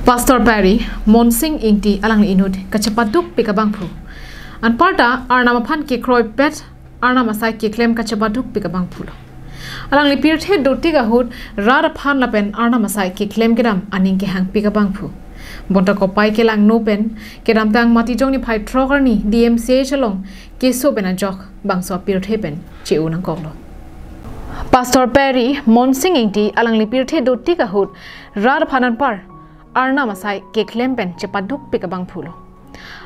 Pastor Perry, Monsing Inti alang inut kacapaduk pikabangpu. An parta arnama pan ke kroy pet arnama sai ke claim kacapaduk pikabangpu. Alang lipirthe dotiga hud rara pan lapen arnama sai ke claim gedam aning ke hang pikabangpu. Bonta ko pai ke lang no pen kedam tang mati jong ni phai trogar ni DMCA chalong ke so bena jok bangso pirthe pen cheu nang koklo. Pastor Perry, Monsing Inti alang lipirthe dotiga hud rara panan par Arna masai ke klempen cepaduk pikabang pulo.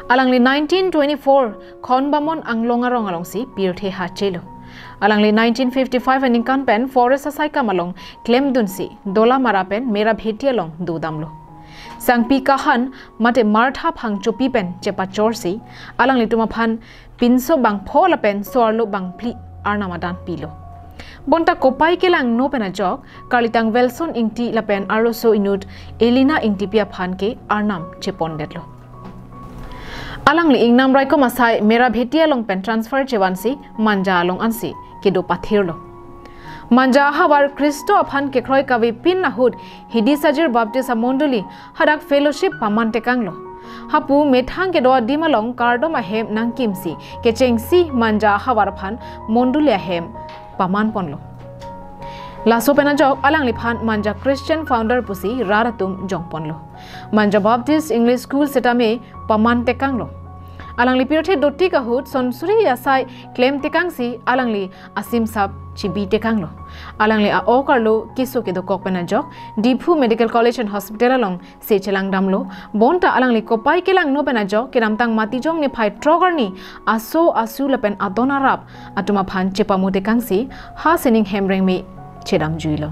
Alangli 1924 kon bamon ang longarong along si pirthe ha chelo. Alangli 1955 aning kan pen forest asai kamalong klem dun si dola marapen mera bheti along dudamlo. Sang pi kahan mate martha phang chopi pen chepa chorsi alangli tumaphan pinso bang phola pen sorlo bang pli arna madan pilo. Bonta kopai ke lang no pena jok kalitang Wilson ingti lapen aroso inut Elina ingti pia phan ke arnam chepon detlo. Alang li ingnam rai ko masai mera bhetia long pen transfer chewansi manja long ansi ke do pathirlo. Manja hawar Kristo aphan ke kroi kawi pin na hud hidi sajir baptisa mondoli hadak fellowship paman tekanglo. Hapu methang ke doa dimalong kardom ahem nang kimsi ke chengsi manja hawar phan monduli ahem paman ponlo. Laso penajok alang liphan manja Christian founder pusi raratum jong ponlo. Manja Baptist English School setame paman tekanglo. Alang li pirthe dotti kahut sonsuri asai claim tekangsi alang li asim sab chibi tekanglo. Alang li a okarlo kiso ke dokok penajok Diphu Medical College and Hospital along se chelang damlo bonta alang li kopai kelang no penajok kiram tang mati jong ni phai trogar ni aso asu lapen adona rap atuma phan chepamu tekangsi ha sening hemreng me chedam juilo.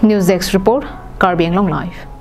News Desk report, Karbi Anglong Live.